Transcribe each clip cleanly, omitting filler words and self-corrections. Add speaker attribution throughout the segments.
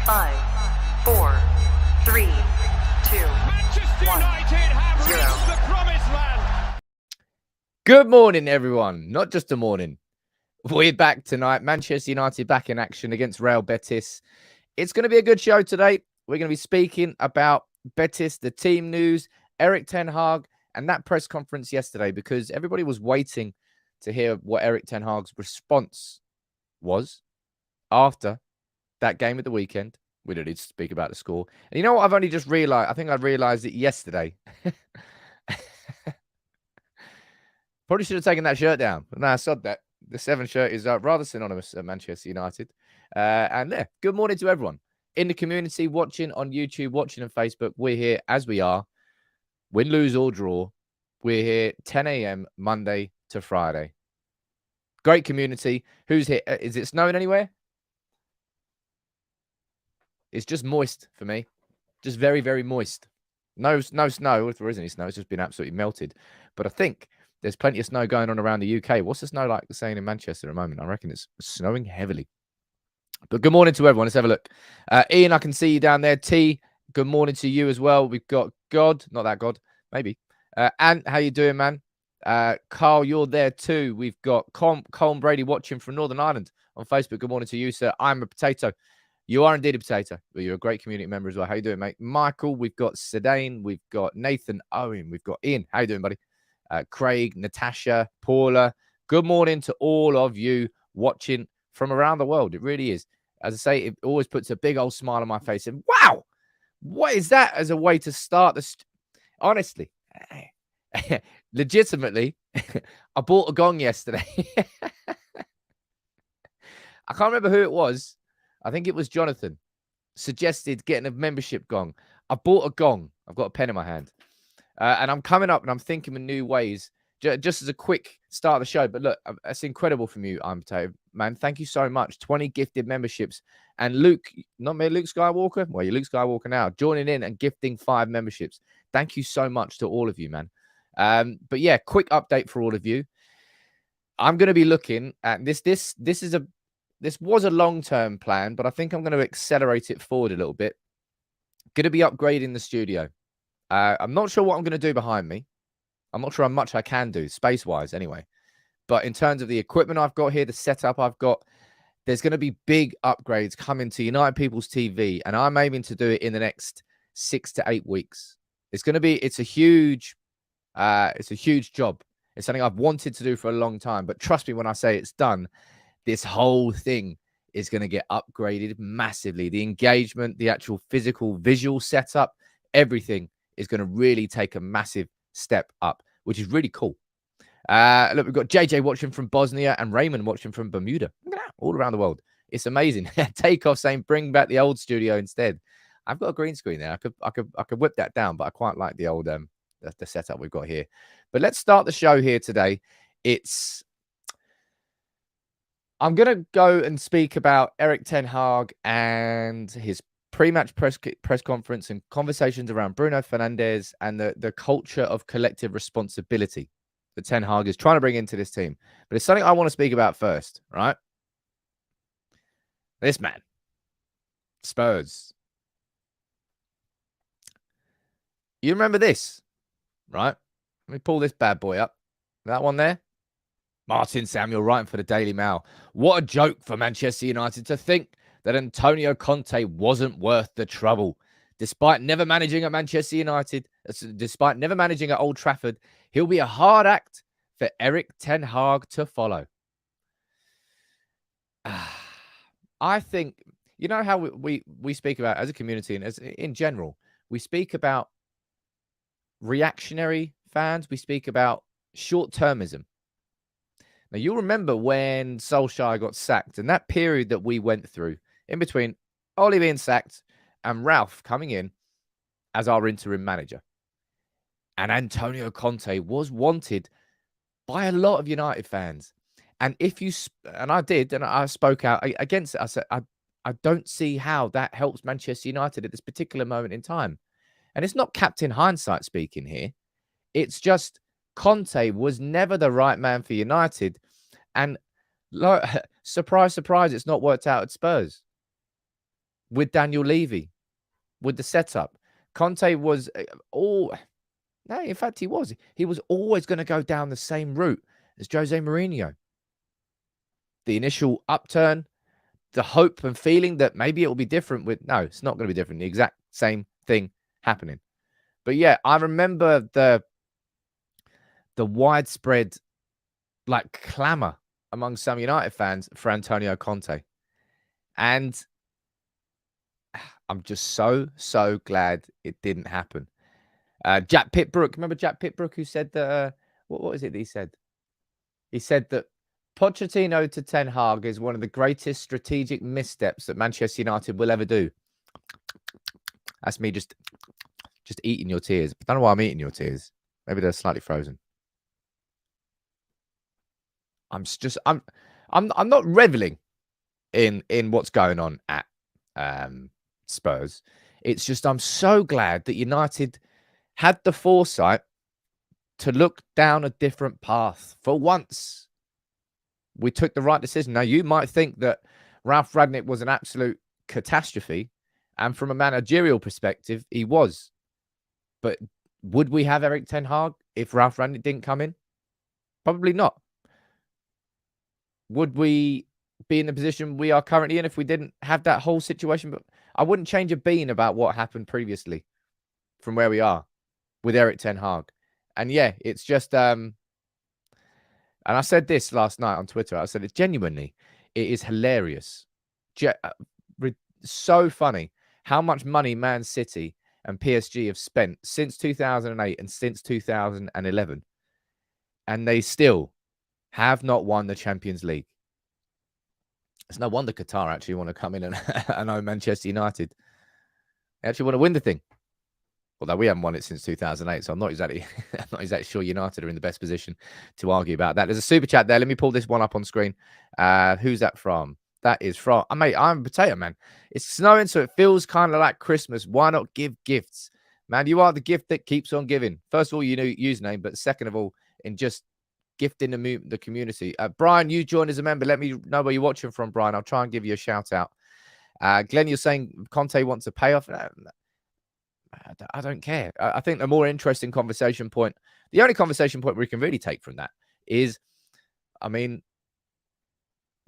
Speaker 1: 5, 4, 3, 2,
Speaker 2: Manchester United have reached the promised land.
Speaker 3: Good morning, everyone. Not just a morning. We're back tonight. Manchester United back in action against Real Betis. It's going to be a good show today. We're going to be speaking about Betis, the team news, Erik Ten Hag, and that press conference yesterday, because everybody was waiting to hear what Erik Ten Hag's response was after that game at the weekend. We don't need to speak about the score. And you know what? I've only just realized. I think I realized it yesterday. Probably should have taken that shirt down. But no, I sod that. The 7 shirt is rather synonymous at Manchester United. And there, good morning to everyone in the community, watching on YouTube, watching on Facebook. We're here as we are. Win, lose, or draw. We're here 10 a.m. Monday to Friday. Great community. Who's here? Is it snowing anywhere? It's just moist for me. Just very, very moist. No snow. If there is any snow, it's just been absolutely melted. But I think there's plenty of snow going on around the UK. What's the snow like saying in Manchester at the moment? I reckon it's snowing heavily. But good morning to everyone. Let's have a look. Ian, I can see you down there. T, good morning to you as well. We've got God, not that God, maybe. Ant, how you doing, man? Carl, you're there too. We've got Colin Brady watching from Northern Ireland on Facebook. Good morning to you, sir. I'm a potato. You are indeed a potato. But you're a great community member as well. How you doing, mate? Michael, we've got Sedane. We've got Nathan Owen. We've got Ian. How you doing, buddy? Craig, Natasha, Paula. Good morning to all of you watching from around the world. It really is. As I say, it always puts a big old smile on my face. And wow, what is that as a way to start this? Honestly, legitimately, I bought a gong yesterday. I can't remember who it was. I think it was Jonathan. Suggested getting a membership gong. I bought a gong. I've got a pen in my hand. And I'm coming up and I'm thinking of new ways, just as a quick start of the show. But look, that's incredible from you, Potato. Man, thank you so much. 20 gifted memberships. And Luke, not me, Luke Skywalker. Well, you're Luke Skywalker now. Joining in and gifting 5 memberships. Thank you so much to all of you, man. But yeah, quick update for all of you. I'm going to be looking at this. This was a long-term plan, but I think I'm going to accelerate it forward a little bit. Going to be upgrading the studio. I'm not sure what I'm going to do behind me. I'm not sure how much I can do, space-wise anyway. But in terms of the equipment I've got here, the setup I've got, there's going to be big upgrades coming to United People's TV, and I'm aiming to do it in the next 6 to 8 weeks. It's a huge job. It's something I've wanted to do for a long time. But trust me when I say it's done, this whole thing is going to get upgraded massively. The engagement, the actual physical visual setup, everything is going to really take a massive step up, which is really cool. Look, we've got JJ watching from Bosnia and Raymond watching from Bermuda. Look at that, all around the world. It's amazing. Takeoff saying bring back the old studio instead. I've got a green screen there. I could whip that down, but I quite like the old the setup we've got here. But let's start the show here today. I'm going to go and speak about Erik Ten Hag and his pre-match press conference and conversations around Bruno Fernandes and the culture of collective responsibility that Ten Hag is trying to bring into this team. But it's something I want to speak about first, right? This man, Spurs. You remember this, right? Let me pull this bad boy up. That one there. Martin Samuel writing for the Daily Mail. What a joke for Manchester United to think that Antonio Conte wasn't worth the trouble. Despite never managing at Manchester United, despite never managing at Old Trafford, he'll be a hard act for Erik Ten Hag to follow. I think, you know how we speak about as a community and as in general, we speak about reactionary fans. We speak about short-termism. Now, you'll remember when Solskjaer got sacked and that period that we went through in between Ole being sacked and Ralph coming in as our interim manager. And Antonio Conte was wanted by a lot of United fans. And I spoke out against it. I said, I don't see how that helps Manchester United at this particular moment in time. And it's not Captain Hindsight speaking here. It's just Conte was never the right man for United. And surprise, surprise, it's not worked out at Spurs. with Daniel Levy, with the setup. Conte was no, in fact, he was. He was always going to go down the same route as Jose Mourinho. The initial upturn, the hope and feeling that maybe it will be different no, it's not going to be different. The exact same thing happening. But yeah, I remember the widespread clamor among some United fans for Antonio Conte. And I'm just so glad it didn't happen. Jack Pitbrook, remember Jack Pitbrook, who said that, what is it that he said? He said that Pochettino to Ten Hag is one of the greatest strategic missteps that Manchester United will ever do. That's me just eating your tears. I don't know why I'm eating your tears. Maybe they're slightly frozen. I'm not reveling in what's going on at Spurs. It's just I'm so glad that United had the foresight to look down a different path. For once, we took the right decision. Now, you might think that Ralph Rangnick was an absolute catastrophe, and from a managerial perspective, he was. But would we have Erik Ten Hag if Ralph Rangnick didn't come in? Probably not. Would we be in the position we are currently in if we didn't have that whole situation? But I wouldn't change a bean about what happened previously from where we are with Erik Ten Hag. And yeah, it's just, and I said this last night on Twitter. I said it genuinely. It is hilarious. So funny how much money Man City and PSG have spent since 2008 and since 2011. And they still have not won the Champions League. It's no wonder Qatar actually want to come in and own Manchester United. They actually want to win the thing. Although we haven't won it since 2008, so I'm not exactly sure United are in the best position to argue about that. There's a super chat there. Let me pull this one up on screen. Who's that from? That is from, mate, I'm a potato, man. It's snowing, so it feels kind of like Christmas. Why not give gifts? Man, you are the gift that keeps on giving. First of all, you know username, but second of all, in just gifting the community. Brian, you joined as a member. Let me know where you're watching from, Brian. I'll try and give you a shout out. Glenn, you're saying Conte wants a payoff. I don't care. I think the more interesting conversation point, the only conversation point we can really take from that is, I mean,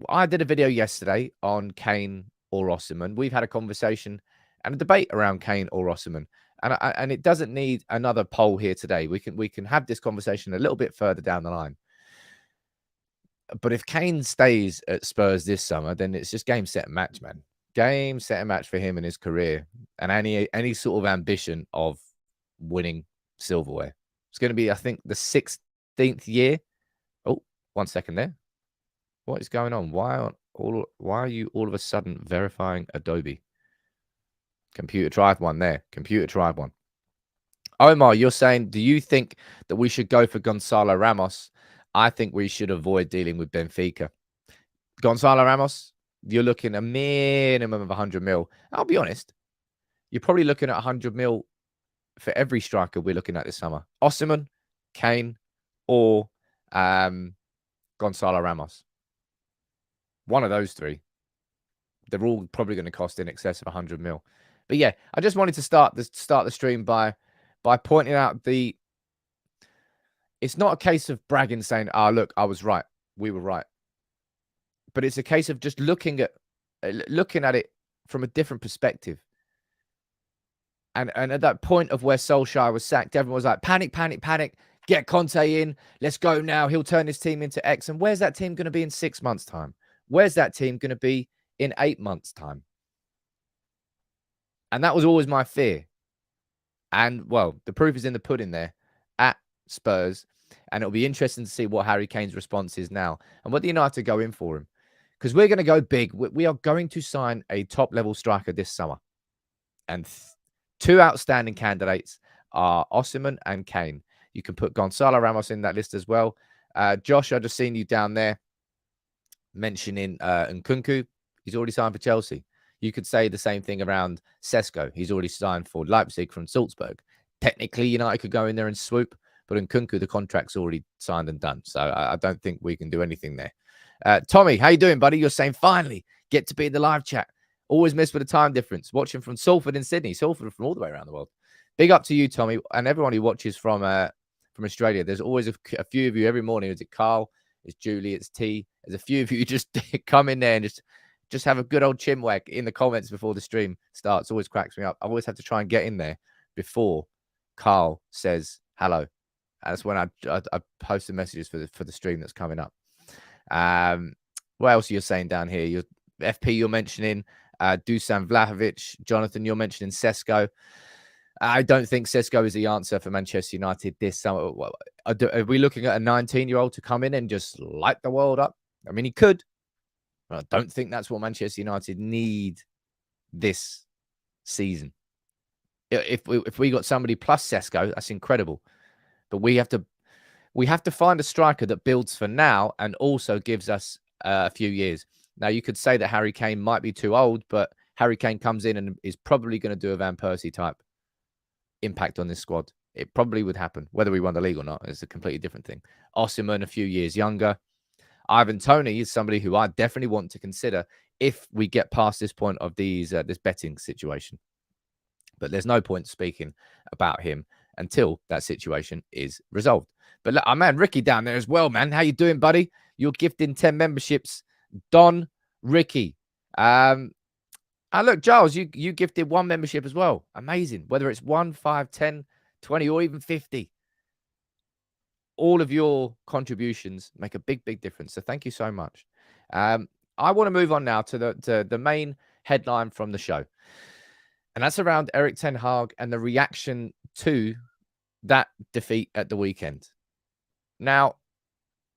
Speaker 3: I did a video yesterday on Kane or Osimhen. We've had a conversation and a debate around Kane or Osimhen. And it doesn't need another poll here today. We can have this conversation a little bit further down the line. But if Kane stays at Spurs this summer, then it's just game, set, and match, man. Game, set, and match for him in his career. And any sort of ambition of winning silverware. It's going to be, I think, the 16th year. Oh, 1 second there. What is going on? Why are you all of a sudden verifying Adobe? Computer tried one there. Computer tried one. Omar, you're saying, do you think that we should go for Gonzalo Ramos? I think we should avoid dealing with Benfica. Gonzalo Ramos, you're looking a minimum of 100 mil. I'll be honest. You're probably looking at 100 mil for every striker we're looking at this summer. Osimhen, Kane, or Gonzalo Ramos. One of those three. They're all probably going to cost in excess of 100 mil. But yeah, I just wanted to start the stream by pointing out it's not a case of bragging saying, look, I was right. We were right. But it's a case of just looking at it from a different perspective. And at that point of where Solskjaer was sacked, everyone was like, panic, panic, panic. Get Conte in. Let's go now. He'll turn his team into X. And where's that team going to be in 6 months' time? Where's that team going to be in 8 months' time? And that was always my fear. And, well, the proof is in the pudding there at Spurs. And it'll be interesting to see what Harry Kane's response is now. And whether United go in for him. Because we're going to go big. We are going to sign a top-level striker this summer. And two outstanding candidates are Osimhen and Kane. You can put Gonzalo Ramos in that list as well. Josh, I just seen you down there mentioning Nkunku. He's already signed for Chelsea. You could say the same thing around Sesko. He's already signed for Leipzig from Salzburg. Technically, United could go in there and swoop, but Nkunku, the contract's already signed and done. So I don't think we can do anything there. Tommy, how you doing, buddy? You're saying, finally, get to be in the live chat. Always miss with the time difference. Watching from Salford in Sydney. Salford from all the way around the world. Big up to you, Tommy, and everyone who watches from Australia. There's always a few of you every morning. Is it Carl? It's Julie? It's T. There's a few of you who just come in there and just have a good old chinwag in the comments before the stream starts. Always cracks me up. I always have to try and get in there before Carl says hello. That's when I post the messages for the stream that's coming up. What else are you saying down here? Your FP you're mentioning, Dusan Vlahovic, Jonathan, you're mentioning Sesko. I don't think Sesko is the answer for Manchester United this summer. Are we looking at a 19-year-old to come in and just light the world up? I mean, he could, but I don't think that's what Manchester United need this season. If we got somebody plus Sesko, that's incredible. But we have to find a striker that builds for now and also gives us a few years. Now, you could say that Harry Kane might be too old, but Harry Kane comes in and is probably going to do a Van Persie type impact on this squad. It probably would happen. Whether we won the league or not is a completely different thing. Osimhen, a few years younger. Ivan Toney is somebody who I definitely want to consider if we get past this point of these this betting situation. But there's no point speaking about him until that situation is resolved. But look, our man Ricky down there as well, man. How you doing, buddy? You're gifting 10 memberships. Don Ricky. And look, Giles, you gifted 1 membership as well. Amazing. Whether it's 1, 5, 10, 20, or even 50. All of your contributions make a big, big difference. So thank you so much. I want to move on now to the main headline from the show. And that's around Erik ten Hag and the reaction to that defeat at the weekend. Now,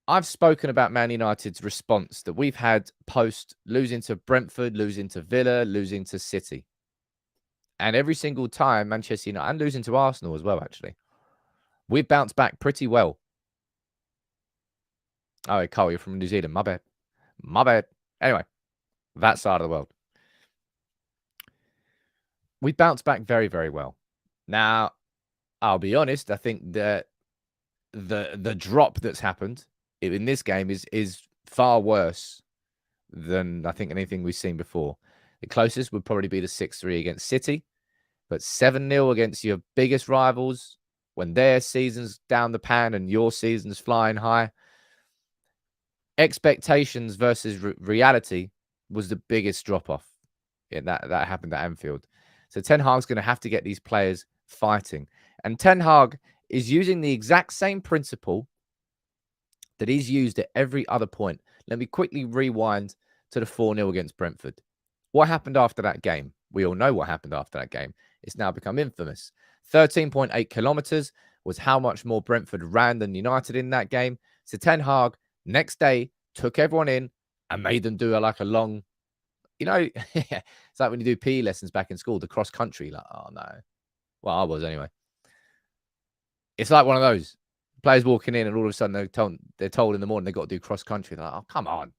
Speaker 3: I've spoken about Man United's response that we've had post losing to Brentford, losing to Villa, losing to City. And every single time Manchester United, and losing to Arsenal as well, actually, we've bounced back pretty well. Oh, Carl, you're from New Zealand. My bad. My bad. Anyway, that side of the world. We bounced back very, very well. Now, I'll be honest, I think that the drop that's happened in this game is far worse than I think anything we've seen before. The closest would probably be the 6-3 against City, but 7-0 against your biggest rivals when their season's down the pan and your season's flying high. Expectations versus reality was the biggest drop-off. Yeah, that happened at Anfield. So Ten Hag's going to have to get these players fighting. And Ten Hag is using the exact same principle that he's used at every other point. Let me quickly rewind to the 4-0 against Brentford. What happened after that game? We all know what happened after that game. It's now become infamous. 13.8 kilometers was how much more Brentford ran than United in that game. So Ten Hag, next day, took everyone in and made them do a long, it's like when you do PE lessons back in school, the cross country. Like, oh no. Well, I was anyway. It's like one of those. Players walking in and all of a sudden they're told in the morning they've got to do cross country. They're like, oh, come on.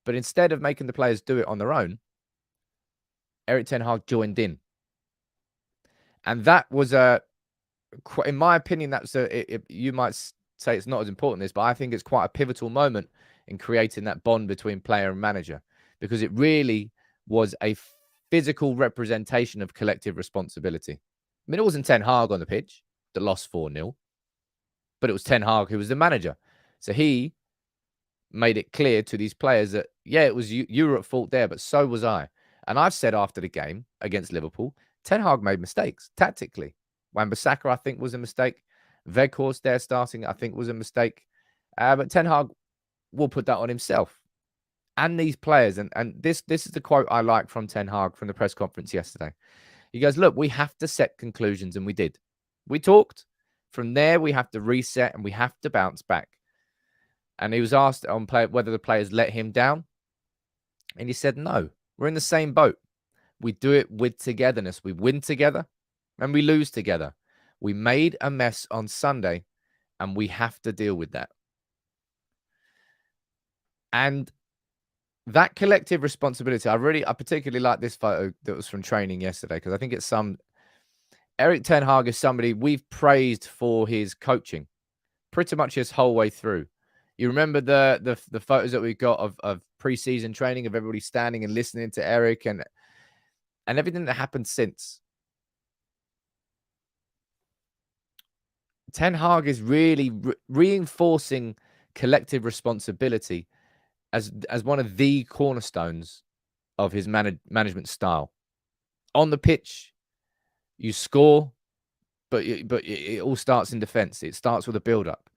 Speaker 3: But instead of making the players do it on their own, Erik ten Hag joined in. And that was in my opinion, you might say it's not as important as this, but I think it's quite a pivotal moment in creating that bond between player and manager, because it really was a physical representation of collective responsibility. I mean, it wasn't Ten Hag on the pitch that lost 4-0, but it was Ten Hag who was the manager. So he made it clear to these players that, yeah, it was you were at fault there, but so was I. And I've said after the game against Liverpool, Ten Hag made mistakes tactically. Wan-Bissaka, I think, was a mistake. Weghorst there starting, I think, was a mistake. But Ten Hag will put that on himself and these players. And this is the quote I like from Ten Hag from the press conference yesterday. He goes, look, we have to set conclusions, and we did. We talked. From there, we have to reset and we have to bounce back. And he was asked on whether the players let him down. And he said, no, we're in the same boat. We do it with togetherness. We win together and we lose together. We made a mess on Sunday and we have to deal with that. And that collective responsibility, I particularly like this photo that was from training yesterday, because I think it's Erik ten Hag is somebody we've praised for his coaching pretty much his whole way through. You remember the photos that we got of pre-season training of everybody standing and listening to Erik, and and everything that happened since. Ten Hag is really reinforcing collective responsibility as one of the cornerstones of his management style. On the pitch, you score, but it all starts in defense. It starts with a build-up.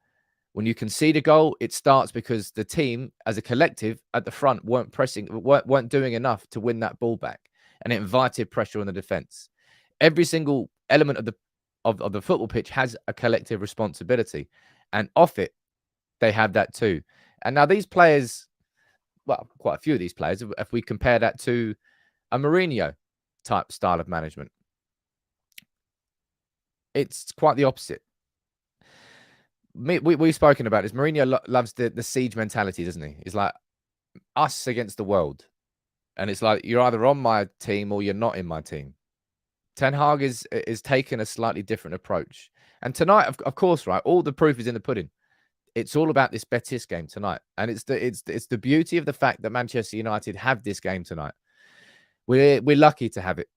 Speaker 3: When you concede a goal, it starts because the team, as a collective at the front, weren't doing enough to win that ball back, and it invited pressure on the defense. Every single element of the football pitch has a collective responsibility, and off it, they have that too. And now these players, well, quite a few of these players, if we compare that to a Mourinho type style of management, it's quite the opposite. We've spoken about this. Mourinho loves the siege mentality, doesn't he? It's like us against the world. And it's like, you're either on my team or you're not in my team. Ten Hag is taking a slightly different approach. And tonight, of course, right, all the proof is in the pudding. It's all about this Betis game tonight. And it's the beauty of the fact that Manchester United have this game tonight. We're lucky to have it.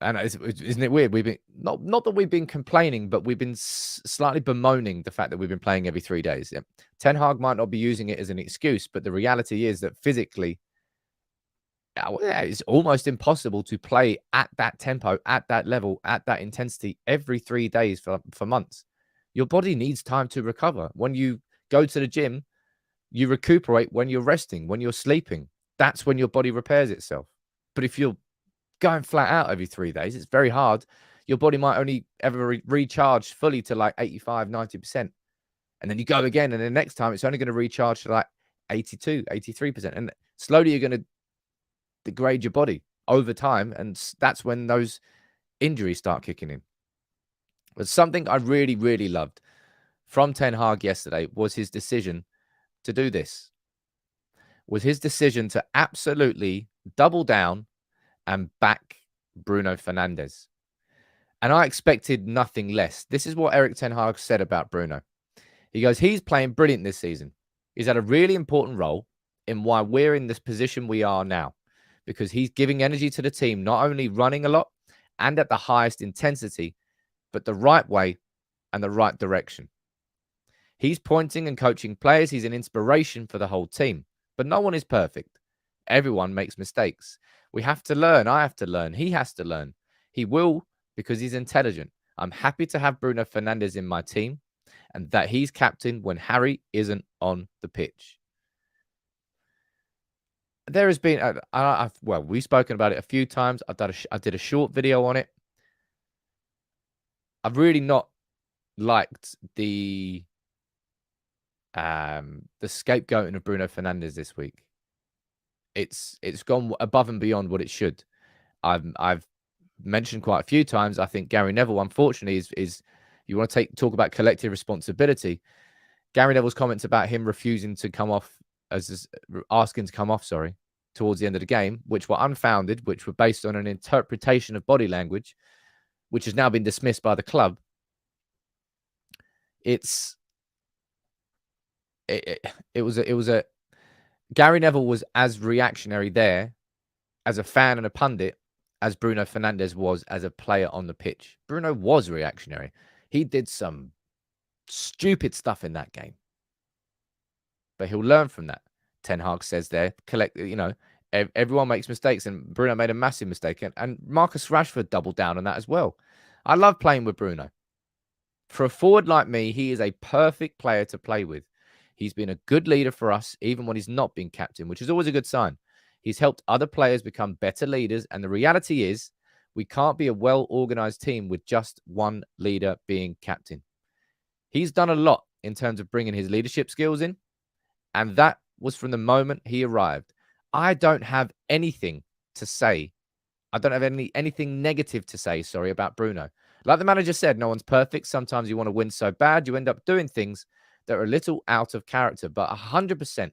Speaker 3: And isn't it weird? We've been not that we've been complaining, but we've been slightly bemoaning the fact that we've been playing every 3 days. Yeah. Ten Hag might not be using it as an excuse, but the reality is that physically, it's almost impossible to play at that tempo, at that level, at that intensity every 3 days for months. Your body needs time to recover. When you go to the gym, you recuperate when you're resting, when you're sleeping. That's when your body repairs itself. But if you're going flat out every 3 days, it's very hard. Your body might only ever recharge fully to like 85, 90%. And then you go again, and the next time it's only going to recharge to like 82, 83%. And slowly you're going to degrade your body over time. And that's when those injuries start kicking in. But something I really, really loved from Ten Hag yesterday was his decision to do this. Was his decision to absolutely double down and back Bruno Fernandes. And I expected nothing less. This is what Erik Ten Hag said about Bruno. He goes, he's playing brilliant this season. He's had a really important role in why we're in this position we are now, because he's giving energy to the team, not only running a lot and at the highest intensity, but the right way and the right direction. He's pointing and coaching players. He's an inspiration for the whole team, but no one is perfect. Everyone makes mistakes. We have to learn. I have to learn. He has to learn. He will, because he's intelligent. I'm happy to have Bruno Fernandes in my team and that he's captain when Harry isn't on the pitch. There has been, well, we've spoken about it a few times. I did a short video on it. I've really not liked the scapegoating of Bruno Fernandes this week. It's gone above and beyond what it should. I've mentioned quite a few times. I think Gary Neville, unfortunately, is you want to talk about collective responsibility. Gary Neville's comments about him refusing to come off, asking to come off, towards the end of the game, which were unfounded, which were based on an interpretation of body language, which has now been dismissed by the club. It was a Gary Neville was as reactionary there as a fan and a pundit as Bruno Fernandes was as a player on the pitch. Bruno was reactionary. He did some stupid stuff in that game, but he'll learn from that. Ten Hag says there, everyone makes mistakes, and Bruno made a massive mistake, and Marcus Rashford doubled down on that as well. I love playing with Bruno. For a forward like me, he is a perfect player to play with. He's been a good leader for us, even when he's not been captain, which is always a good sign. He's helped other players become better leaders. And the reality is, we can't be a well-organized team with just one leader being captain. He's done a lot in terms of bringing his leadership skills in. And that was from the moment he arrived. I don't have anything to say. I don't have anything negative to say, about Bruno. Like the manager said, no one's perfect. Sometimes you want to win so bad, you end up doing things that are a little out of character. But 100%,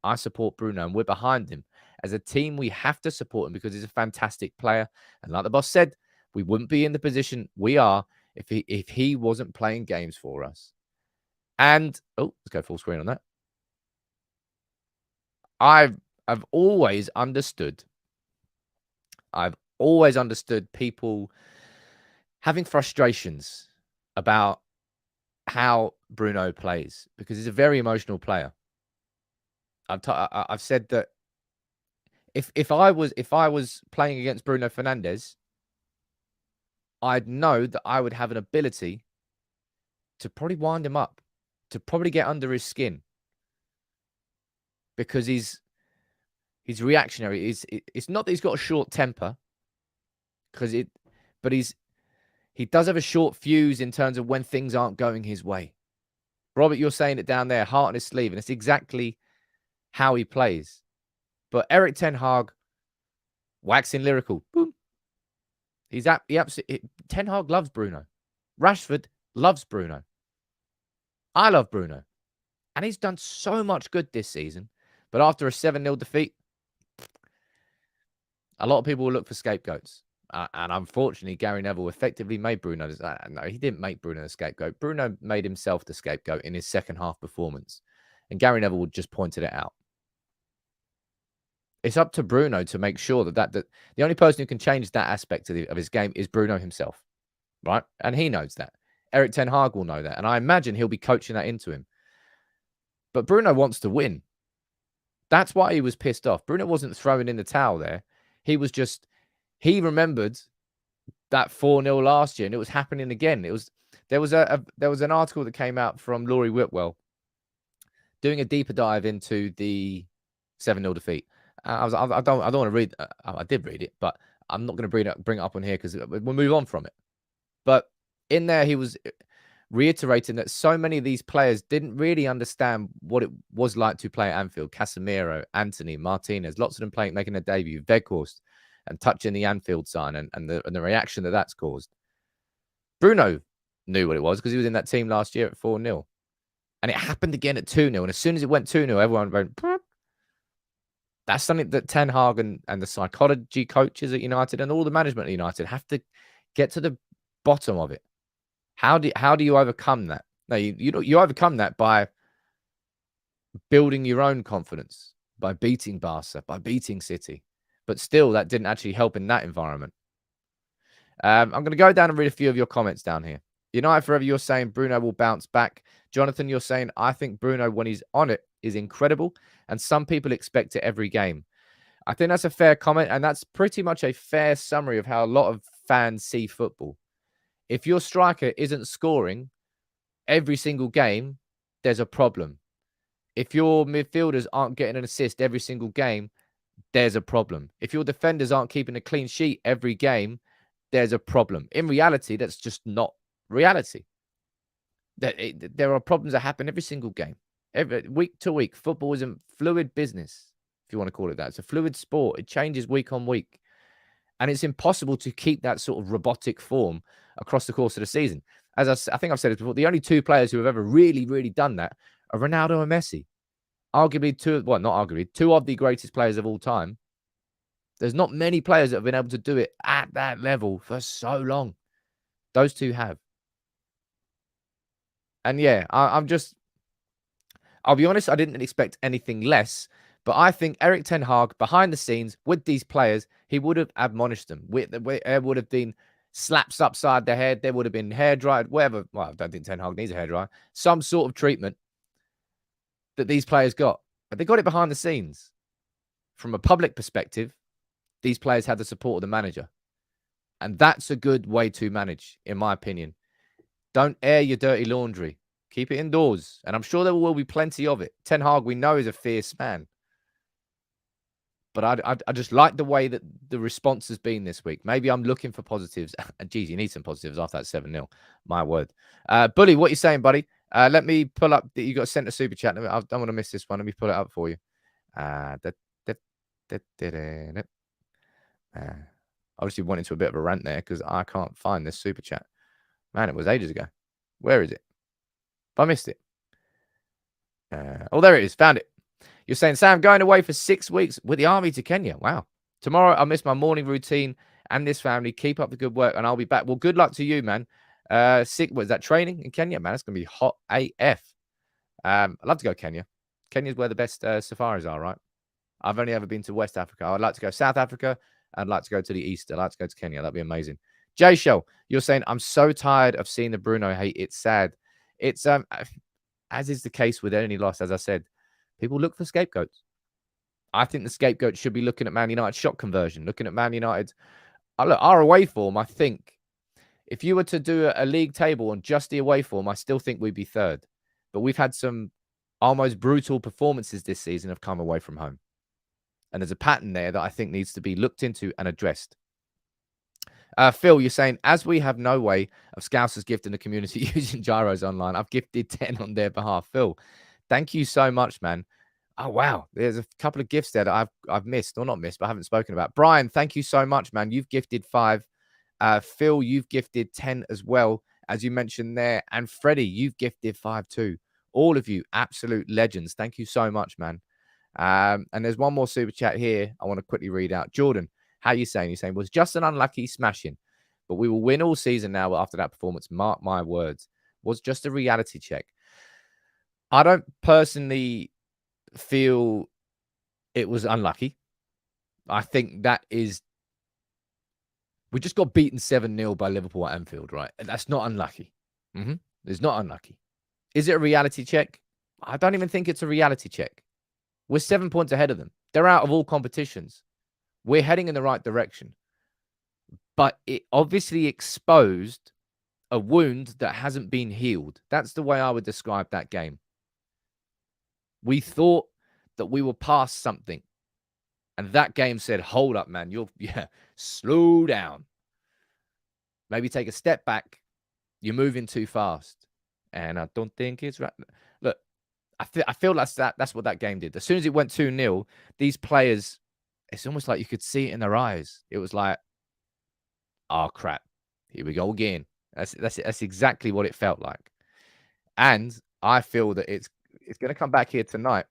Speaker 3: I support Bruno, and we're behind him. As a team, we have to support him because he's a fantastic player. And like the boss said, we wouldn't be in the position we are if he wasn't playing games for us. And, let's go full screen on that. I've always understood I've always understood people having frustrations about how Bruno plays because he's a very emotional player. I've said that if I was playing against Bruno Fernandes, I'd know that I would have an ability to probably wind him up, to probably get under his skin, because he's reactionary. It's not that he's got a short temper, but he does have a short fuse in terms of when things aren't going his way. Robert, you're saying it down there, heart on his sleeve, and it's exactly how he plays. But Erik ten Hag, waxing lyrical, boom. He absolutely, Ten Hag loves Bruno. Rashford loves Bruno. I love Bruno. And he's done so much good this season. But after a 7-0 defeat, a lot of people will look for scapegoats. And unfortunately, Gary Neville effectively made Bruno. No, he didn't make Bruno the scapegoat. Bruno made himself the scapegoat in his second half performance. And Gary Neville just pointed it out. It's up to Bruno to make sure that the only person who can change that aspect of his game is Bruno himself, right? And he knows that. Erik ten Hag will know that. And I imagine he'll be coaching that into him. But Bruno wants to win. That's why he was pissed off. Bruno wasn't throwing in the towel there. He remembered that 4-0 last year, and it was happening again. There was an article that came out from Laurie Whitwell doing a deeper dive into the 7-0 defeat. I don't want to read. I did read it, but I'm not going to bring it up on here because we'll move on from it. But in there, he was reiterating that so many of these players didn't really understand what it was like to play at Anfield. Casemiro, Anthony, Martinez, lots of them making their debut. Weghorst, and touching the Anfield sign and the reaction that's caused. Bruno knew what it was because he was in that team last year at 4-0. And it happened again at 2-0. And as soon as it went 2-0, everyone went, Prup. That's something that Ten Hag and the psychology coaches at United and all the management at United have to get to the bottom of it. How do you overcome that? No, you overcome that by building your own confidence, by beating Barca, by beating City. But still, that didn't actually help in that environment. I'm going to go down and read a few of your comments down here. United Forever, you're saying Bruno will bounce back. Jonathan, you're saying, I think Bruno, when he's on it, is incredible. And some people expect it every game. I think that's a fair comment. And that's pretty much a fair summary of how a lot of fans see football. If your striker isn't scoring every single game, there's a problem. If your midfielders aren't getting an assist every single game, there's a problem. If your defenders aren't keeping a clean sheet every game, there's a problem. In reality, that's just not reality. There are problems that happen every single game, every week to week. Football is a fluid business, if you want to call it that. It's a fluid sport. It changes week on week. And it's impossible to keep that sort of robotic form across the course of the season. As I think I've said it before, the only two players who have ever really, really done that are Ronaldo and Messi. Arguably two of the greatest players of all time. There's not many players that have been able to do it at that level for so long. Those two have. And yeah, I'll be honest, I didn't expect anything less. But I think Erik ten Hag, behind the scenes, with these players, he would have admonished them. There would have been slaps upside the head. There would have been hair dried, whatever. Well, I don't think Ten Hag needs a hair dryer. Some sort of treatment that these players got. But they got it behind the scenes. From a public perspective, these players had the support of the manager. And that's a good way to manage, in my opinion. Don't air your dirty laundry. Keep it indoors. And I'm sure there will be plenty of it. Ten Hag, we know, is a fierce man. But I just like the way that the response has been this week. Maybe I'm looking for positives. Geez, you need some positives after that 7-0. My word. Bully, what you saying, buddy? Let me pull up. You got sent a super chat. I don't want to miss this one. Let me pull it up for you. Obviously went into a bit of a rant there because I can't find this super chat. Man, it was ages ago. Where is it? I missed it. Oh, there it is. Found it. You're saying, Sam, going away for 6 weeks with the army to Kenya. Wow. Tomorrow, I'll miss my morning routine and this family. Keep up the good work, and I'll be back. Well, good luck to you, man. What is that, training in Kenya? Man, it's going to be hot AF. I'd love to go Kenya. Kenya's where the best safaris are, right? I've only ever been to West Africa. I'd like to go South Africa I'd like to go to the East. I'd like to go to Kenya. That'd be amazing. Jay Shell, you're saying, I'm so tired of seeing the Bruno hate. It's sad. It's as is the case with any loss, as I said, people look for scapegoats. I think the scapegoat should be looking at Man United's shot conversion, looking at Man United's look, our away form. I think if you were to do a league table on just the away form, I still think we'd be third. But we've had some almost brutal performances this season have come away from home. And there's a pattern there that I think needs to be looked into and addressed. Phil, you're saying, as we have no way of Scousers gifting the community using gyros online, I've gifted 10 on their behalf. Phil, thank you so much, man. Oh, wow. There's a couple of gifts there that I've missed, or not missed, but I haven't spoken about. Brian, thank you so much, man. You've gifted 5. Phil, you've gifted 10 as well, as you mentioned there. And Freddie, you've gifted 5 too. All of you, absolute legends. Thank you so much, man. And there's one more super chat here I want to quickly read out. Jordan, how are you saying? You're saying, was just an unlucky smashing, but we will win all season now after that performance. Mark my words. Was just a reality check. I don't personally feel it was unlucky. I think that is, we just got beaten 7-0 by Liverpool at Anfield, right? And that's not unlucky. It's not unlucky. Is it a reality check? I don't even think it's a reality check. We're 7 points ahead of them. They're out of all competitions. We're heading in the right direction. But it obviously exposed a wound that hasn't been healed. That's the way I would describe that game. We thought that we were past something. And that game said, hold up, man. Slow down. Maybe take a step back. You're moving too fast. And I don't think it's right. Look, I feel that's what that game did. As soon as it went 2-0, these players, it's almost like you could see it in their eyes. It was like, oh, crap. Here we go again. That's exactly what it felt like. And I feel that it's going to come back here tonight,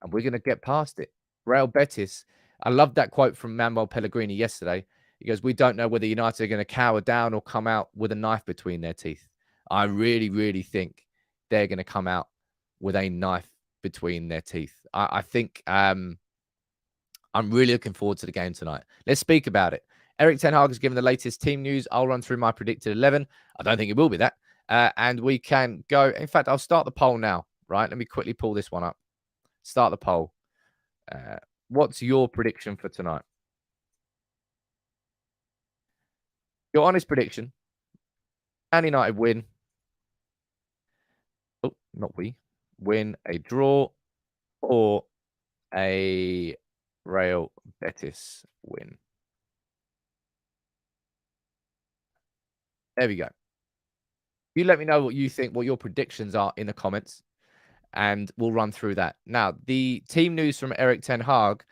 Speaker 3: and we're going to get past it. Real Betis. I love that quote from Manuel Pellegrini yesterday. He goes, we don't know whether United are going to cower down or come out with a knife between their teeth. I really, really think they're going to come out with a knife between their teeth. I think I'm really looking forward to the game tonight. Let's speak about it. Erik Ten Hag has given the latest team news. I'll run through my predicted 11. I don't think it will be that. And we can go. In fact, I'll start the poll now, right? Let me quickly pull this one up. Start the poll. What's your prediction for tonight? Your honest prediction. Man United win. Oh, not we. Win, a draw, or a Real Betis win. There we go. You let me know what you think, what your predictions are in the comments, and we'll run through that. Now, the team news from Erik Ten Hag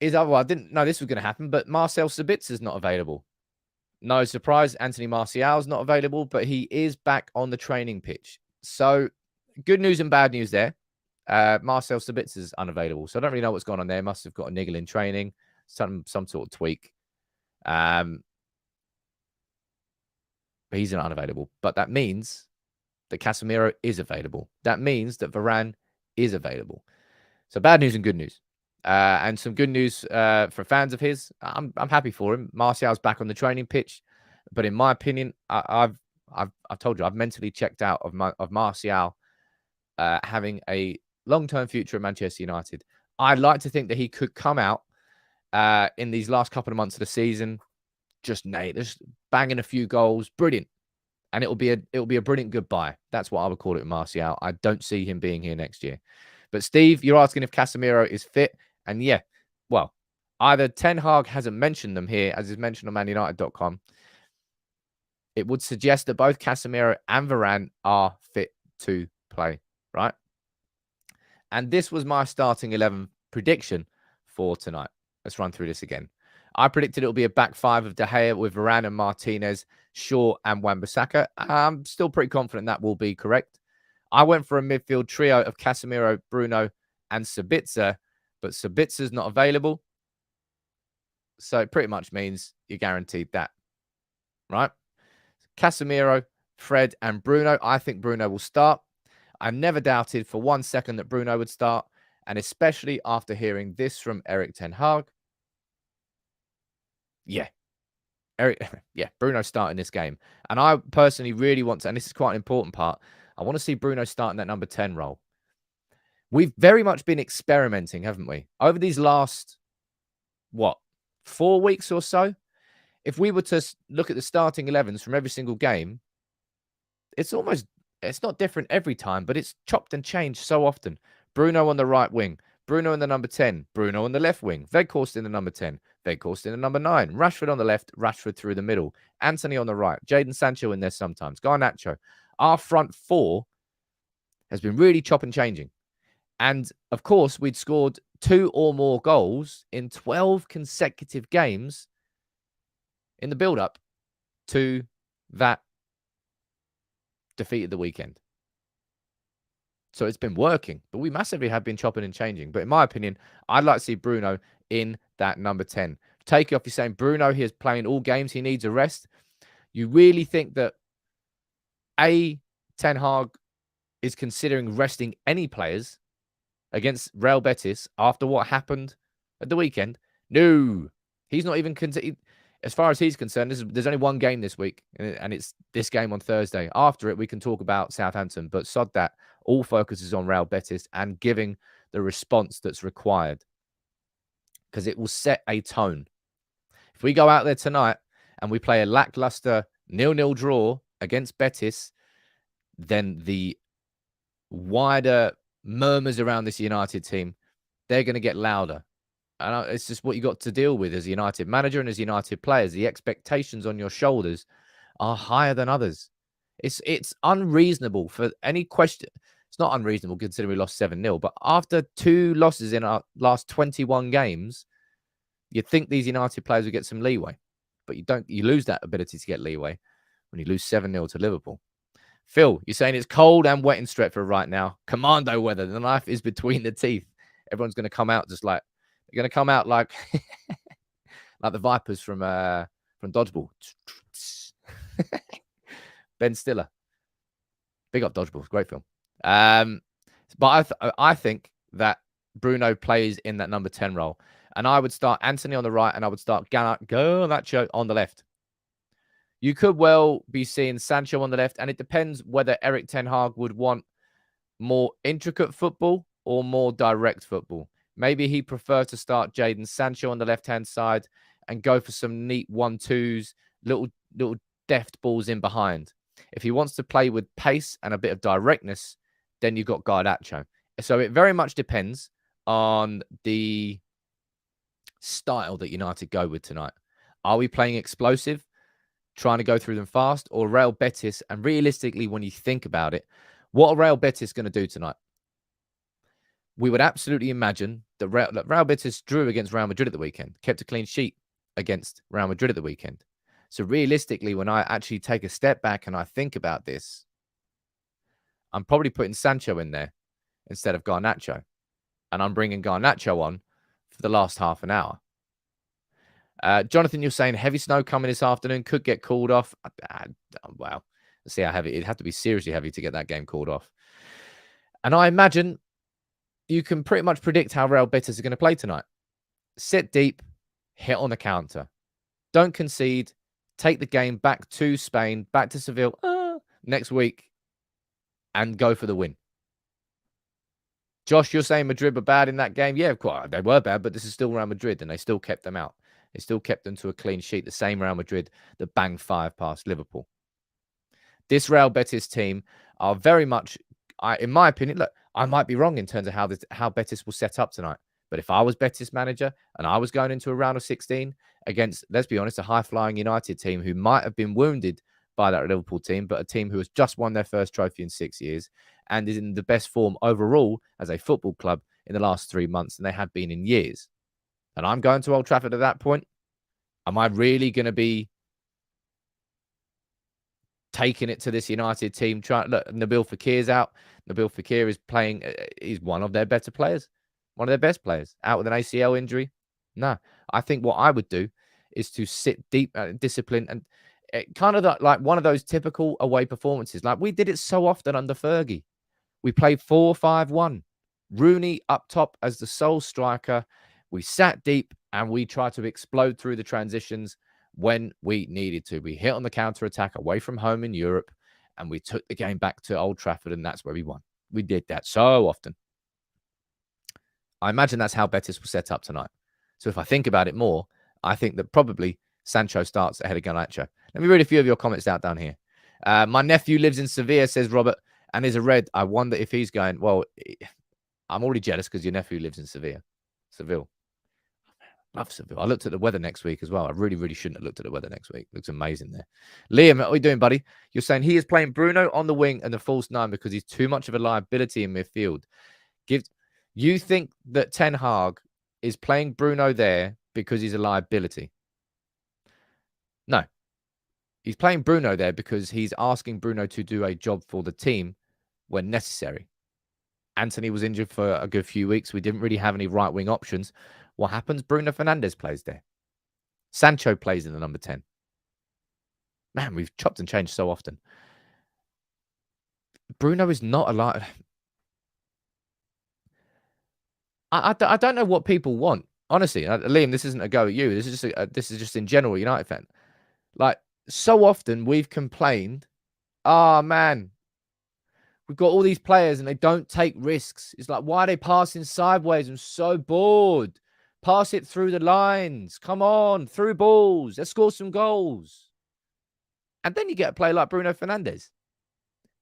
Speaker 3: is, well, I didn't know this was going to happen, but Marcel Sabitzer not available. No surprise, Anthony Martial's not available, but he is back on the training pitch. So, good news and bad news there. Marcel Sabitzer's unavailable, so I don't really know what's going on there. Must have got a niggle in training, some sort of tweak. But he's unavailable. But that means that Casemiro is available. That means that Varane is available. So bad news and good news. And some good news for fans of his. I'm happy for him. Martial's back on the training pitch, but in my opinion, I've told you I've mentally checked out of Martial having a long-term future at Manchester United. I'd like to think that he could come out in these last couple of months of the season, just banging a few goals, brilliant, and it'll be a brilliant goodbye. That's what I would call it with Martial. I don't see him being here next year. But Steve, you're asking if Casemiro is fit, and yeah, well, either Ten Hag hasn't mentioned them here, as is mentioned on ManUnited.com. It would suggest that both Casemiro and Varane are fit to play, right? And this was my starting 11 prediction for tonight. Let's run through this again. I predicted it'll be a back 5 of De Gea with Varane and Martinez, Shaw and Wan-Bissaka. I'm still pretty confident that will be correct. I went for a midfield trio of Casemiro, Bruno, and Sabitzer, but Sabitzer's not available. So it pretty much means you're guaranteed that, right? Casemiro, Fred, and Bruno. I think Bruno will start. I never doubted for 1 second that Bruno would start, and especially after hearing this from Erik Ten Hag. Yeah. Erik, yeah, Bruno's starting this game. And I personally really want to, and this is quite an important part, I want to see Bruno starting that number 10 role. We've very much been experimenting, haven't we? Over these last, 4 weeks or so? If we were to look at the starting 11s from every single game, it's not different every time, but it's chopped and changed so often. Bruno on the right wing, Bruno in the number 10, Bruno on the left wing, Weghorst in the number 10, Weghorst in the number 9, Rashford on the left, Rashford through the middle, Anthony on the right, Jadon Sancho in there sometimes, Garnacho. Our front four has been really chop and changing. And of course, we'd scored 2 or more goals in 12 consecutive games in the build-up to that defeat at the weekend. So it's been working, but we massively have been chopping and changing. But in my opinion, I'd like to see Bruno in that number 10. Take off, you're saying Bruno, he is playing all games. He needs a rest. You really think that Ten Hag is considering resting any players against Real Betis after what happened at the weekend? No, he's not even as far as he's concerned. There's only one game this week, and it's this game on Thursday. After it, we can talk about Southampton, but sod that. All focus is on Real Betis and giving the response that's required, because it will set a tone. If we go out there tonight and we play a lackluster 0-0 draw against Betis, then the wider murmurs around this United team, they're going to get louder. And it's just what you got to deal with as a United manager and as United players. The expectations on your shoulders are higher than others. It's unreasonable for any question. It's not unreasonable considering we lost 7-0, but after 2 losses in our last 21 games, you'd think these United players would get some leeway. But you don't. You lose that ability to get leeway when you lose 7-0 to Liverpool. Phil, you're saying it's cold and wet in Stretford right now. Commando weather. The knife is between the teeth. Everyone's going to come out just like, they're going to come out like like the Vipers from Dodgeball. Ben Stiller. Big up Dodgeball. Great film. But I think that Bruno plays in that number 10 role. And I would start Anthony on the right and I would start Garnacho on the left. You could well be seeing Sancho on the left, and it depends whether Erik Ten Hag would want more intricate football or more direct football. Maybe he prefers to start Jadon Sancho on the left-hand side and go for some neat 1-2s, little deft balls in behind. If he wants to play with pace and a bit of directness, then you've got Garnacho. So it very much depends on the style that United go with tonight. Are we playing explosive, trying to go through them fast, or Real Betis? And realistically, when you think about it, what are Real Betis going to do tonight? We would absolutely imagine that Real Betis drew against Real Madrid at the weekend, kept a clean sheet against Real Madrid at the weekend. So realistically, when I actually take a step back and I think about this, I'm probably putting Sancho in there instead of Garnacho. And I'm bringing Garnacho on for the last half an hour. Jonathan, you're saying heavy snow coming this afternoon, could get called off. Wow. Let's see how heavy. It'd have to be seriously heavy to get that game called off. And I imagine you can pretty much predict how Real Betis are going to play tonight. Sit deep, hit on the counter. Don't concede. Take the game back to Spain, back to Seville next week, and go for the win. Josh, you're saying Madrid were bad in that game? Yeah, of course, they were bad, but this is still Real Madrid, and they still kept them out. They still kept them to a clean sheet, the same Real Madrid that banged 5 past Liverpool. This Real Betis team are very much, in my opinion, look, I might be wrong in terms of how Betis will set up tonight. But if I was Betis manager and I was going into a round of 16 against, let's be honest, a high-flying United team who might have been wounded by that Liverpool team, but a team who has just won their first trophy in 6 years and is in the best form overall as a football club in the last 3 months than they have been in years. And I'm going to Old Trafford at that point. Am I really going to be taking it to this United team? Look, Nabil Fekir's out. Nabil Fekir is playing. He's one of their better players, one of their best players, out with an ACL injury. No, I think what I would do is to sit deep, discipline, and kind of like one of those typical away performances. Like we did it so often under Fergie. We played 4-5-1. Rooney up top as the sole striker. We sat deep and we tried to explode through the transitions when we needed to. We hit on the counter-attack away from home in Europe, and we took the game back to Old Trafford, and that's where we won. We did that so often. I imagine that's how Betis was set up tonight. So if I think about it more, I think that probably Sancho starts ahead of Garnacho. Let me read a few of your comments out down here. My nephew lives in Sevilla, says Robert, and is a red. I wonder if he's going, well, I'm already jealous because your nephew lives in Sevilla. Seville. Love Seville. I looked at the weather next week as well. I really, really shouldn't have looked at the weather next week. Looks amazing there. Liam, what are you doing, buddy? You're saying he is playing Bruno on the wing and the false nine because he's too much of a liability in midfield. You think that Ten Hag is playing Bruno there because he's a liability? No. He's playing Bruno there because he's asking Bruno to do a job for the team when necessary. Anthony was injured for a good few weeks. We didn't really have any right-wing options. What happens? Bruno Fernandes plays there. Sancho plays in the number 10. Man, we've chopped and changed so often. Bruno is not a lot. I don't know what people want. Honestly, Liam, this isn't a go at you. This is just in general United fan. Like, so often we've complained, man, we've got all these players and they don't take risks. It's like, why are they passing sideways? I'm so bored. Pass it through the lines. Come on, through balls. Let's score some goals. And then you get a player like Bruno Fernandes,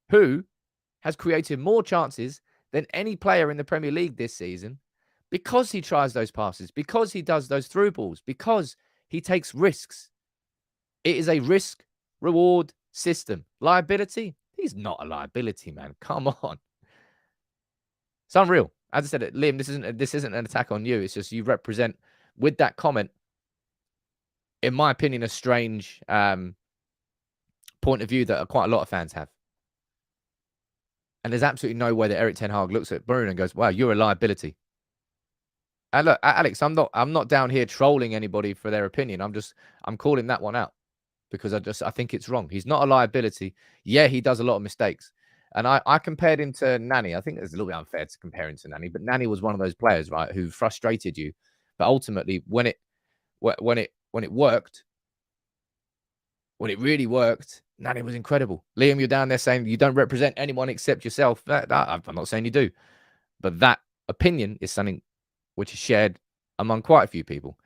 Speaker 3: who has created more chances than any player in the Premier League this season because he tries those passes, because he does those through balls, because he takes risks. It is a risk-reward system. Liability? He's not a liability, man. Come on. It's unreal. As I said, Liam, this isn't an attack on you. It's just you represent, with that comment, in my opinion, a strange point of view that quite a lot of fans have. And there's absolutely no way that Erik Ten Hag looks at Bruno and goes, wow, you're a liability. And look, Alex, I'm not down here trolling anybody for their opinion. I'm calling that one out because I think it's wrong. He's not a liability. Yeah, he does a lot of mistakes. And I compared him to Nani. I think it's a little bit unfair to compare him to Nani, but Nani was one of those players, right, who frustrated you. But ultimately, when it worked, when it really worked, Nani was incredible. Liam, you're down there saying you don't represent anyone except yourself. I'm not saying you do. But that opinion is something which is shared among quite a few people.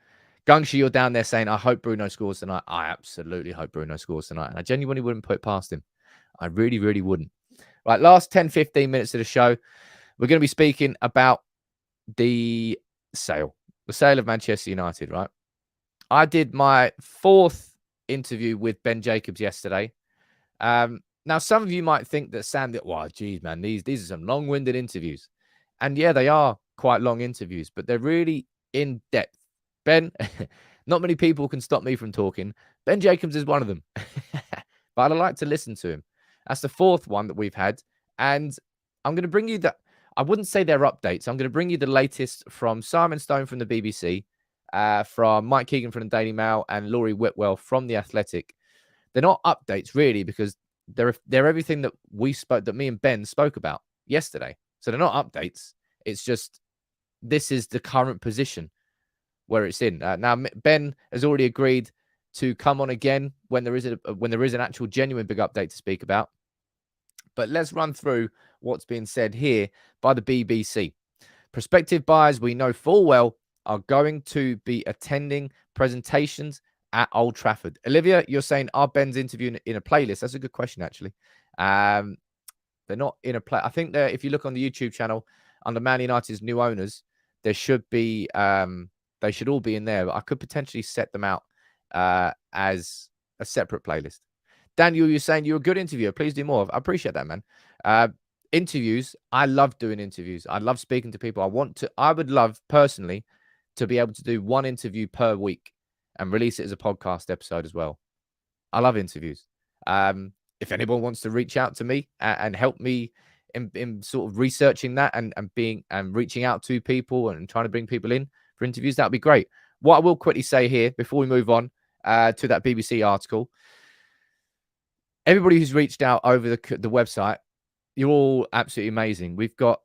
Speaker 3: Gungshi, you're down there saying, I hope Bruno scores tonight. I absolutely hope Bruno scores tonight. And I genuinely wouldn't put it past him. I really, really wouldn't. Right, last 10, 15 minutes of the show. We're going to be speaking about the sale of Manchester United, right? I did my 4th interview with Ben Jacobs yesterday. Now, some of you might think that wow, geez, man, these are some long-winded interviews. And yeah, they are quite long interviews, but they're really in depth. Ben, not many people can stop me from talking. Ben Jacobs is one of them. But I like to listen to him. That's the 4th one that we've had. And I'm going to bring you I wouldn't say they're updates. I'm going to bring you the latest from Simon Stone from the BBC, from Mike Keegan from the Daily Mail, and Laurie Whitwell from The Athletic. They're not updates, really, because they're everything that me and Ben spoke about yesterday. So they're not updates. It's just, this is the current position where it's in. Now, Ben has already agreed to come on again when there is an actual genuine big update to speak about. But let's run through what's being said here by the BBC. Prospective buyers we know full well are going to be attending presentations at Old Trafford. Olivia, you're saying, are Ben's interview in a playlist? That's a good question, actually. They're not in a play. I think that if you look on the YouTube channel under Man United's new owners, there should be, they should all be in there. But I could potentially set them out as a separate playlist. Daniel, you're saying you're a good interviewer. Please do more. I appreciate that, man. Interviews. I love doing interviews. I love speaking to people. I would love personally to be able to do one interview per week and release it as a podcast episode as well. I love interviews. If anyone wants to reach out to me and help me in sort of researching that and reaching out to people and trying to bring people in for interviews, that would be great. What I will quickly say here before we move on to that BBC article, everybody who's reached out over the website, you're all absolutely amazing. We've got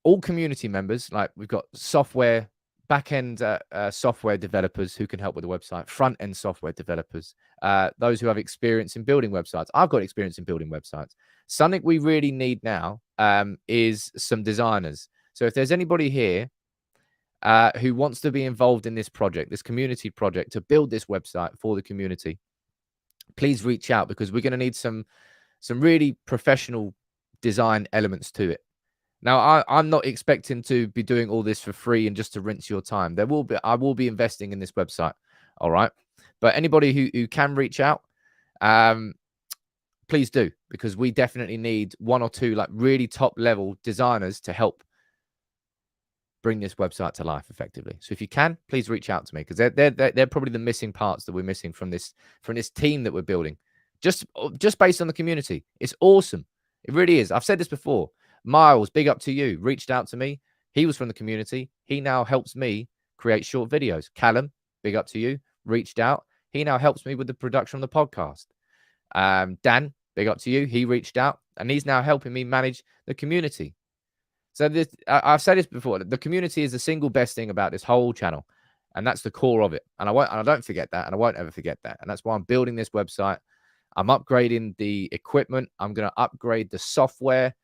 Speaker 3: all community members, like we've got software back-end software developers who can help with the website, front-end software developers, those who have experience in building websites. I've got experience in building websites. Something we really need now is some designers. So if there's anybody here who wants to be involved in this project, this community project, to build this website for the community, please reach out, because we're going to need some really professional design elements to it. Now, I'm not expecting to be doing all this for free and just to rinse your time. I will be investing in this website. All right. But anybody who can reach out, please do, because we definitely need one or two like really top level designers to help bring this website to life effectively. So if you can, please reach out to me, because they're probably the missing parts that we're missing from this team that we're building. Just based on the community. It's awesome. It really is. I've said this before. Miles, big up to you, reached out to me. He was from the community. He now helps me create short videos. Callum, big up to you, reached out. He now helps me with the production of the podcast. Dan, big up to you. He reached out, and he's now helping me manage the community. So I've said this before. The community is the single best thing about this whole channel, and that's the core of it. And I don't forget that, and I won't ever forget that. And that's why I'm building this website. I'm upgrading the equipment. I'm going to upgrade the software.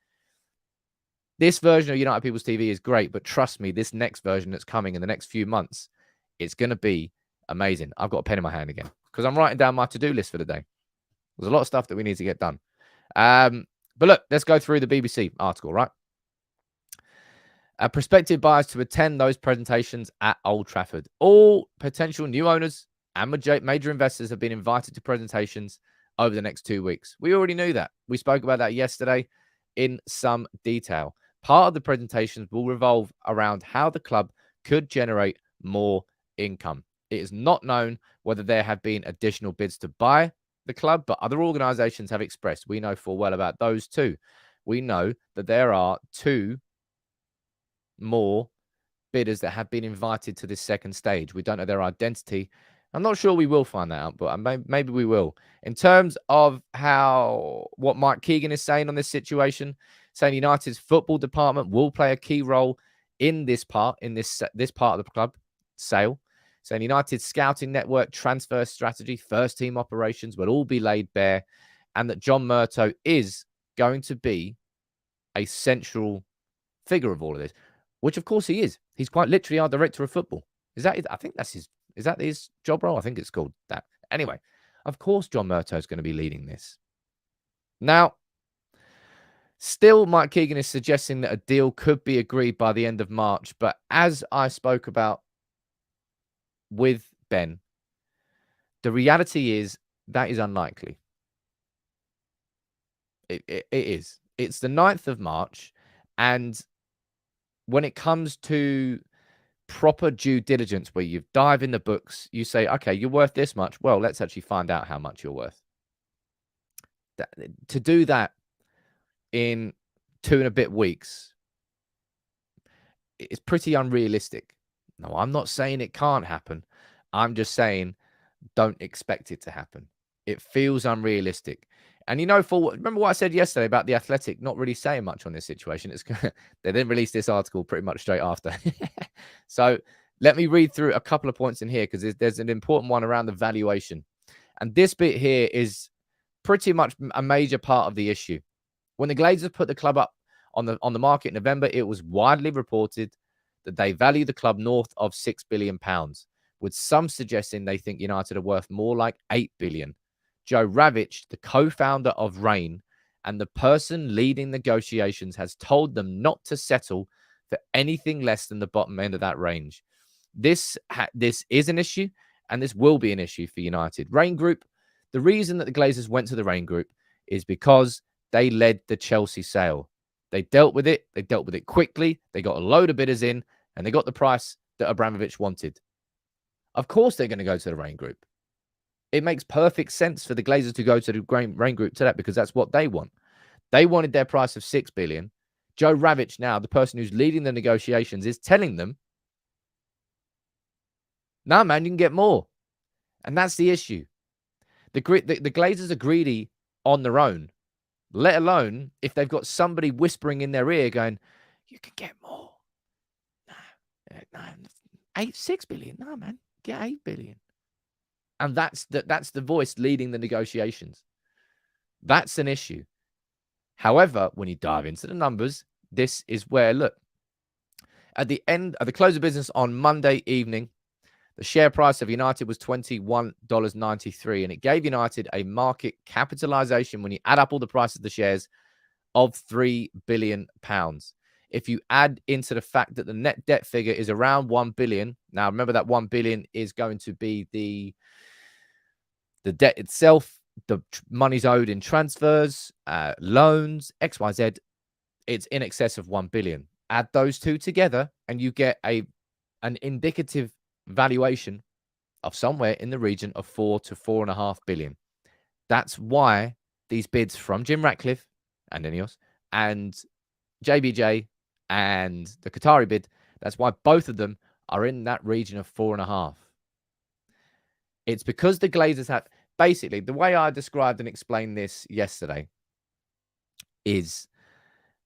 Speaker 3: This version of United People's TV is great, but trust me, this next version that's coming in the next few months, it's going to be amazing. I've got a pen in my hand again because I'm writing down my to-do list for the day. There's a lot of stuff that we need to get done. But look, let's go through the BBC article, right? Prospective buyers to attend those presentations at Old Trafford. All potential new owners and major investors have been invited to presentations over the next 2 weeks. We already knew that. We spoke about that yesterday in some detail. Part of the presentations will revolve around how the club could generate more income. It is not known whether there have been additional bids to buy the club, but other organizations have expressed. We know full well about those too. We know that there are 2 more bidders that have been invited to this second stage. We don't know their identity. I'm not sure we will find that out, but maybe we will. In terms of what Mike Keegan is saying on this situation, saying United's football department will play a key role in this part of the club sale. Saying United's scouting network, transfer strategy, first team operations will all be laid bare, and that John Murtough is going to be a central figure of all of this, which of course he is. He's quite literally our director of football. Is that his job role? I think it's called that. Anyway, of course John Murtough is going to be leading this. Now, still Mike Keegan is suggesting that a deal could be agreed by the end of March. But as I spoke about with Ben, the reality is that is unlikely. It is. It's the 9th of March. And when it comes to proper due diligence, where you dive in the books, you say, okay, you're worth this much. Well, let's actually find out how much you're worth. To do that in 2 and a bit weeks, it's pretty unrealistic. No, I'm not saying it can't happen. I'm just saying don't expect it to happen. It feels unrealistic. And remember what I said yesterday about The Athletic not really saying much on this situation? They didn't release this article pretty much straight after. So let me read through a couple of points in here, because there's an important one around the valuation. And this bit here is pretty much a major part of the issue. When the Glazers put the club up on the market in November, it was widely reported that they value the club north of £6 billion, with some suggesting they think United are worth more like £8 billion. Joe Ravitch, the co-founder of Reign and the person leading negotiations, has told them not to settle for anything less than the bottom end of that range. This is an issue, and this will be an issue for United. Reign Group, the reason that the Glazers went to the Reign Group is because they led the Chelsea sale. They dealt with it. They dealt with it quickly. They got a load of bidders in, and they got the price that Abramovich wanted. Of course, they're going to go to the Reign Group. It makes perfect sense for the Glazers to go to the Reign Group to that, because that's what they want. They wanted their price of $6 billion. Joe Ravitch, now the person who's leading the negotiations, is telling them, "No, man, you can get more." And that's the issue. The Glazers are greedy on their own, let alone if they've got somebody whispering in their ear going, "You can get more." No, 6 billion. No, man, get 8 billion. And that's the voice leading the negotiations. That's an issue. However, when you dive into the numbers, this is where, look, at the close of business on Monday evening, the share price of United was $21.93, and it gave United a market capitalization, when you add up all the prices of the shares, of £3 billion. If you add into the fact that the net debt figure is around 1 billion, now remember that 1 billion is going to be the debt itself, the money's owed in transfers, loans, XYZ, it's in excess of 1 billion. Add those two together and you get an indicative valuation of somewhere in the region of 4 to 4.5 billion. That's why these bids from Jim Ratcliffe and Ineos and JBJ and the Qatari bid, that's why both of them are in that region of 4.5. It's because the Glazers have, basically, the way I described and explained this yesterday is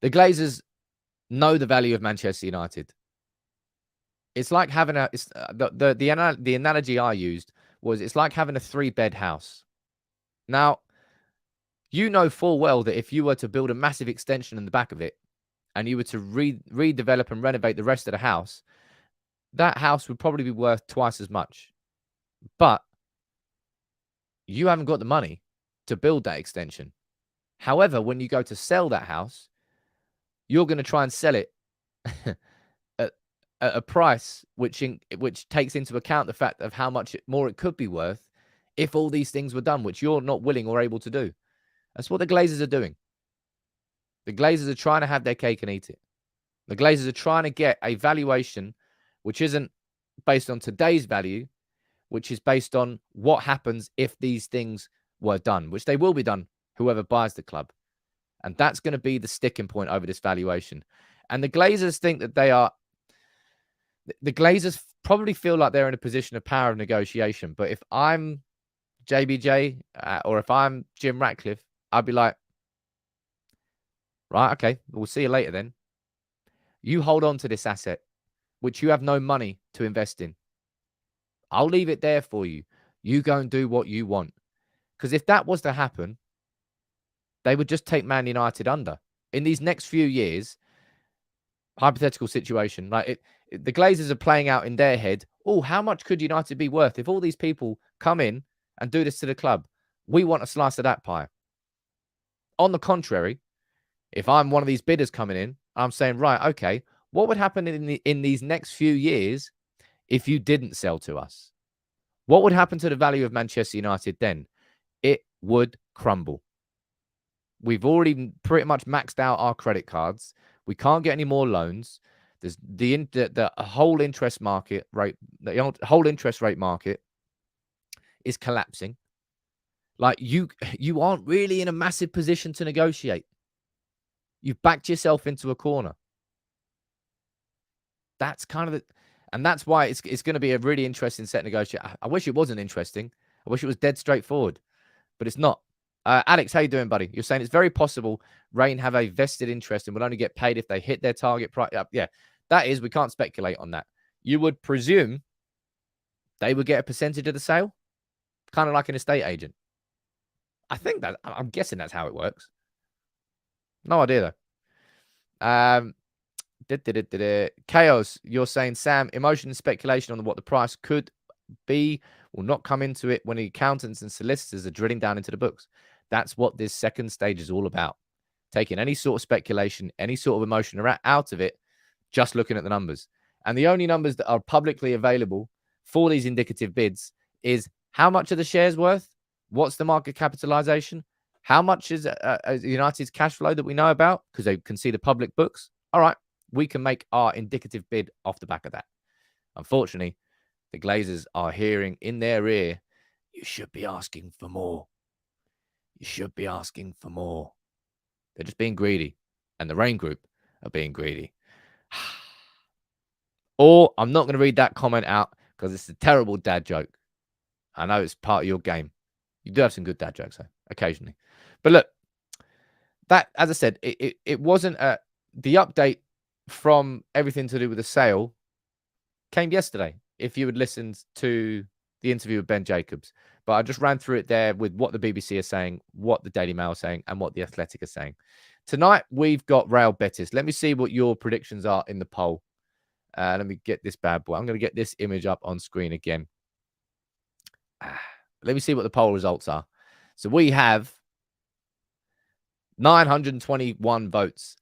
Speaker 3: the Glazers know the value of Manchester United. It's like having the analogy I used was, it's like having a 3-bed house. Now, you know full well that if you were to build a massive extension in the back of it and you were to redevelop and renovate the rest of the house, that house would probably be worth twice as much. But you haven't got the money to build that extension. However, when you go to sell that house, you're going to try and sell it at a price which takes into account the fact of how much more it could be worth if all these things were done, which you're not willing or able to do. That's what the Glazers are doing. The Glazers are trying to have their cake and eat it. The Glazers are trying to get a valuation which isn't based on today's value, which is based on what happens if these things were done, which they will be done, whoever buys the club. And that's going to be the sticking point over this valuation. And the Glazers think that the Glazers probably feel like they're in a position of power of negotiation. But if I'm JBJ or if I'm Jim Ratcliffe, I'd be like, right, okay, we'll see you later then. You hold on to this asset, which you have no money to invest in. I'll leave it there for you. You go and do what you want. Because if that was to happen, they would just take Man United under. In these next few years, hypothetical situation, like the Glazers are playing out in their head, oh, how much could United be worth if all these people come in and do this to the club? We want a slice of that pie. On the contrary, if I'm one of these bidders coming in, I'm saying, right, okay, what would happen in these next few years if you didn't sell to us? What would happen to the value of Manchester United then? It would crumble. We've already pretty much maxed out our credit cards. We can't get any more loans. There's the whole interest market rate, the whole interest rate market is collapsing. Like you aren't really in a massive position to negotiate. You've backed yourself into a corner. That's kind of and that's why it's going to be a really interesting set negotiation. I wish it wasn't interesting. I wish it was dead straightforward, but it's not. Alex, how you doing, buddy? You're saying it's very possible Reign have a vested interest and will only get paid if they hit their target price. Yeah, that is, we can't speculate on that. You would presume they would get a percentage of the sale, kind of like an estate agent. I'm guessing that's how it works. No idea though. Chaos, you're saying, Sam, emotion and speculation on what the price could be will not come into it when the accountants and solicitors are drilling down into the books. That's what this second stage is all about. Taking any sort of speculation, any sort of emotion out of it, just looking at the numbers. And the only numbers that are publicly available for these indicative bids is how much are the shares worth? What's the market capitalization? How much is United's cash flow that we know about? Because they can see the public books. All right, we can make our indicative bid off the back of that. Unfortunately, the Glazers are hearing in their ear, you should be asking for more. You should be asking for more. They're just being greedy. And the Reign Group are being greedy. Or I'm not going to read that comment out because it's a terrible dad joke. I know it's part of your game. You do have some good dad jokes, though, occasionally. But look, that, as I said, it wasn't the update from everything to do with the sale came yesterday, if you had listened to the interview with Ben Jacobs. But I just ran through it there with what the BBC are saying, what the Daily Mail are saying, and what the Athletic are saying. Tonight, we've got Real Betis. Let me see what your predictions are in the poll. Let me get this bad boy. I'm going to get this image up on screen again. Let me see what the poll results are. So we have 921 votes.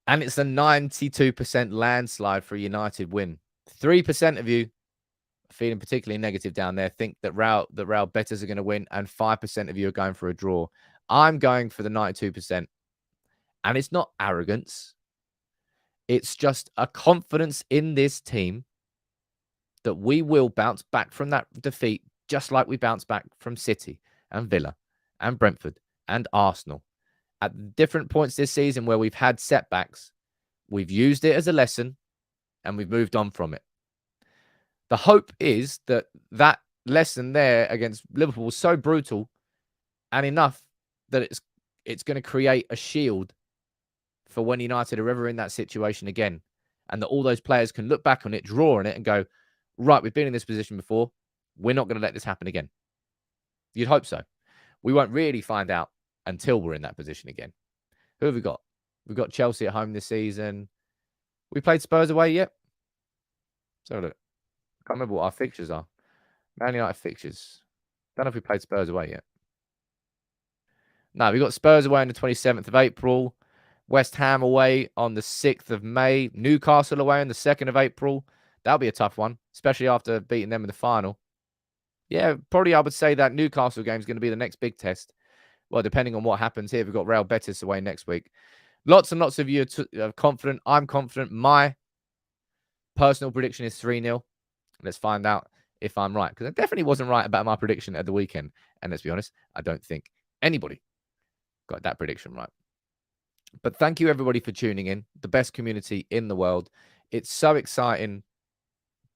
Speaker 3: And it's a 92% landslide for a United win. 3% of you are feeling particularly negative down there, think that Real Betis are going to win, and 5% of you are going for a draw. I'm going for the 92%. And it's not arrogance. It's just a confidence in this team that we will bounce back from that defeat, just like we bounced back from City and Villa and Brentford and Arsenal. At different points this season where we've had setbacks, we've used it as a lesson and we've moved on from it. The hope is that that lesson there against Liverpool was so brutal and enough that it's going to create a shield for when United are ever in that situation again, and that all those players can look back on it, draw on it, and go, right, we've been in this position before. We're not going to let this happen again. You'd hope so. We won't really find out until we're in that position again. Who have we got? We've got Chelsea at home this season. We played Spurs away yet? So look, I can't remember what our fixtures are. Man United fixtures. Don't know if we played Spurs away yet. No, we got Spurs away on the 27th of April. West Ham away on the 6th of May. Newcastle away on the 2nd of April. That'll be a tough one, especially after beating them in the final. Yeah, probably I would say that Newcastle game is going to be the next big test. Well, depending on what happens here, we've got Real Betis away next week. Lots and lots of you are confident. I'm confident. My personal prediction is 3-0. Let's find out if I'm right, because I definitely wasn't right about my prediction at the weekend. And let's be honest, I don't think anybody got that prediction right. But thank you, everybody, for tuning in. The best community in the world. It's so exciting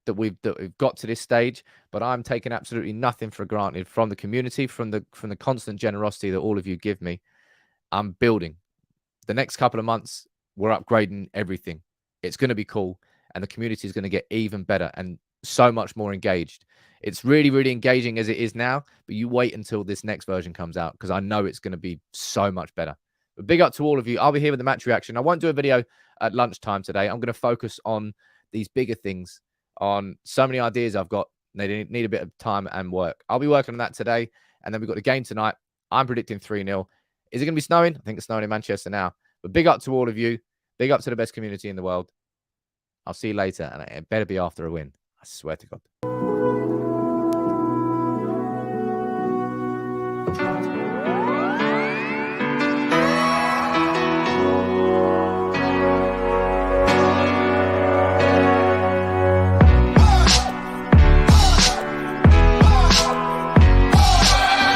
Speaker 3: that we've got to this stage, but I'm taking absolutely nothing for granted from the community, from the constant generosity that all of you give me. I'm building. The next couple of months, we're upgrading everything. It's going to be cool, and the community is going to get even better and so much more engaged. It's really, really engaging as it is now, but you wait until this next version comes out, because I know it's going to be so much better. But big up to all of you. I'll be here with the match reaction. I won't do a video at lunchtime today. I'm going to focus on these bigger things, on so many ideas I've got. They need a bit of time and work. I'll be working on that today. And then we've got the game tonight. I'm predicting 3-0. Is it going to be snowing? I think it's snowing in Manchester now. But big up to all of you. Big up to the best community in the world. I'll see you later. And it better be after a win. I swear to God.